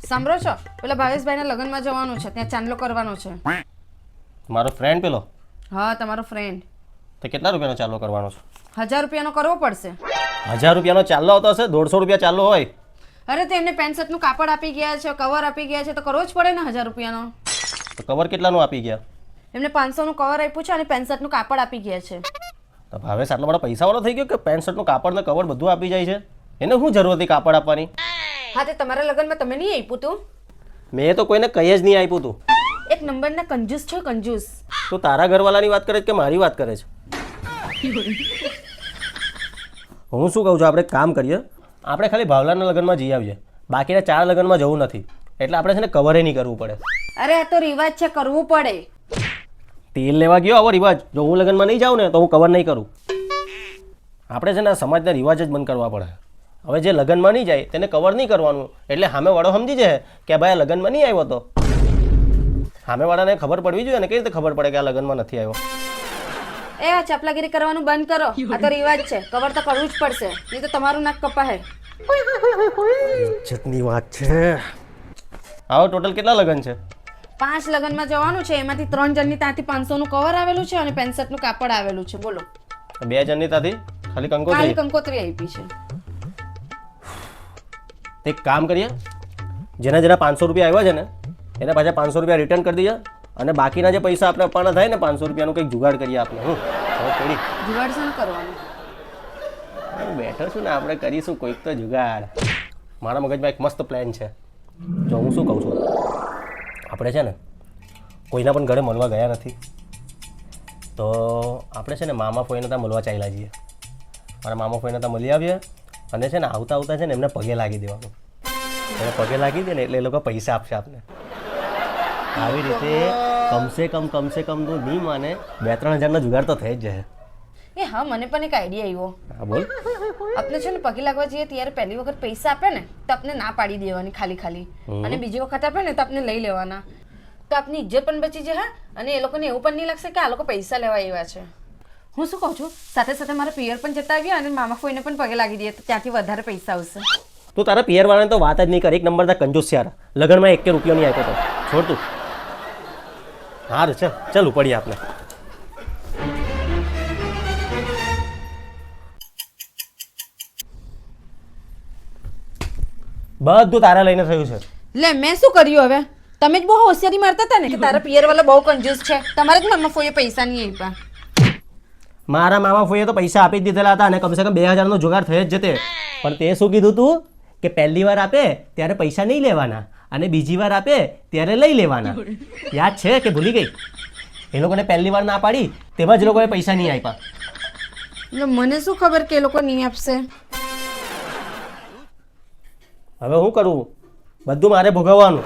સાંભળો છો, પેલા ભાવેશભાઈના લગ્નમાં જવાનું છે, ત્યાં ચાંદલો કરવાનો છે. મારો ફ્રેન્ડ પેલો હા, તમારો ફ્રેન્ડ. તો કેટલા રૂપિયાનો ચાલો કરવાનો છે? 1000 રૂપિયાનો કરવો પડશે. 1000 રૂપિયાનો ચાલો આવતો હશે? 150 રૂપિયા ચાલો હોય. અરે તે એમને પેન્ટ શર્ટનું કાપડ આપી ગયા છે, કવર આપી ગયા છે, તો કરવો જ પડે ને 1000 રૂપિયાનો. તો કવર કેટલાનું આપી ગયા? એમને 500નું કવર આપ્યું છે અને પેન્ટ શર્ટનું કાપડ આપી ગયા છે. તો ભાવેશ આટલો બધો પૈસાવાળો થઈ ગયો કે પેન્ટ શર્ટનું કાપડ ને કવર બધું આપી જાય છે? એને શું જરૂર હતી કાપડ આપવાની? હા, તે તમારા લગ્નમાં તમે નહીં આપ્યું તું? મેં તો કોઈને કહી જ નહીં આપ્યું તું. એક નંબરના કંજૂસ છો, કંજૂસ. તું તારા ઘરવાળાની વાત કરે છે કે મારી વાત કરે છે? હું શું કહું છું, આપણે એક કામ કરીએ, આપણે ખાલી ભાવલાના લગ્નમાં જઈ આવીએ, બાકીના 4 લગ્નમાં જવું નથી, એટલે આપણે છે ને કવરે નહીં કરવું પડે. અરે આ તો રિવાજ છે, કરવું પડે. તેલ લેવા ગયો આવો રિવાજ, જો હું લગ્નમાં નહીં જાઉં ને તો હું કવર નહીં કરું. આપણે છે ને સમાજના રિવાજ જ બંધ કરવા પડે. હવે જે લગ્નમાં નહીં જાય તેને કવર નહીં કરવાનું, એટલે સામેવાળો સમજી જાય કે ભાઈ આ લગ્નમાં નહીં આવ્યો. તો સામેવાળાને ખબર પડવી જોઈએ ને, કઈ રીતે ખબર પડે કે આ લગ્નમાં નથી આવ્યો? એ આ ચપલાગીરી કરવાનું બંધ કરો, આ તો રિવાજ છે, કવર તો કરવું જ પડશે, નહીં તો તમારું નાક કપાહે. ઇજ્જતની વાત છે. આવો ટોટલ કેટલા લગ્ન છે? 5 લગ્નમાં જવાનું છે, એમાંથી 3 જણની ત્યાંથી 500નું કવર આવેલું છે અને પેન્ટ શર્ટનું કાપડ આવેલું છે. બોલો, 2 જણની ત્યાંથી ખાલી ખાલી કંકોત્રી. કંકોત્રી આપી છે. એક કામ કરીએ, જેના 500 રૂપિયા આવ્યા છે ને એને પાછા 500 રૂપિયા રિટર્ન કરી દઈએ, અને બાકીના જે પૈસા આપણે આપવાના થાય ને 500 રૂપિયાનું કંઈક જુગાડ કરીએ આપણે. હું થોડી જુગાડ છે ને કરવાનું. બેઠો છું ને, આપણે કરીશું કોઈક તો જુગાડ. મારા મગજમાં એક મસ્ત પ્લાન છે. જો હું શું કહું છું, આપણે છે ને કોઈના પણ ઘરે મળવા ગયા નથી, તો આપણે છે ને મામા ફોઈને ત્યાં મળવા ચાલ્યા જઈએ. મારા મામા ફોઈને ત્યાં મળી આવીએ, અને છે ને આવતા આવતા છે ને એમને પગે લાગી દેવાનું. એને પગે લાગી દે ને એટલે એ લોકો પૈસા આપશે આપણે. આવી રીતે કમસે કમ તું નહીં માને 2-3 હજારનો જુગાડ તો થઈ જ જાય. એ હા, મને પણ એક આઈડિયા આવ્યો. હા બોલ. આપણે છે ને પગે લાગવા જઈએ ત્યારે પહેલી વખત પૈસા આપે ને તો આપણે ના પાડી દેવાની ખાલી, અને બીજી વખત આપે ને તો આપણે લઈ લેવાના, તો આપની ઇજ્જત પણ બચી જાય અને એ લોકોને એવું પણ નહીં લાગશે કે આ લોકો પૈસા લેવા આવ્યા છે. હું શું કહું છું, સાથે સાથે મારા પિયર પણ જતા આવ્યા અને મામા ફોઈને પણ પગે લાગી દઈએ તો ત્યાંથી વધારે પૈસા આવશે. તું તારા પિયરવાળાને તો વાત જ નહીં કર, એક નંબરના કંજૂસ છે યાર. લગ્નમાં 1 રૂપિયો નહીં આપ્યો તો છોડ તું. હારું ચાલ ઉપડીએ આપણે. બધું તારા લઈને થયું છે. લે મેં શું કર્યું હવે? તમે જ બહુ હોશિયારી મારતા હતા ને કે તારા પિયર વાળા બહુ કંજૂસ છે, તમારે જ મામા ફોઈએ પૈસા નહીં આપ્યા. મારા મામા ફોઈએ તો પૈસા આપી જ દીધેલા હતા, અને કમસે કમ 2000નો જુગાડ થઈ જ જતે. પણ તે શું કીધું તું કે પહેલી વાર આપે ત્યારે પૈસા નહીં લેવાના, અને બીજી વાર આપે ત્યારે લઈ લેવાના. યાદ છે કે ભૂલી ગઈ? એ લોકોને પહેલી વાર ના પાડી તેમાં જ લોકોએ પૈસા નહીં આપ્યા. એટલે મને શું ખબર કે એ લોકો નહીં આપશે? હવે શું કરવું? બધું મારે ભોગવવાનું.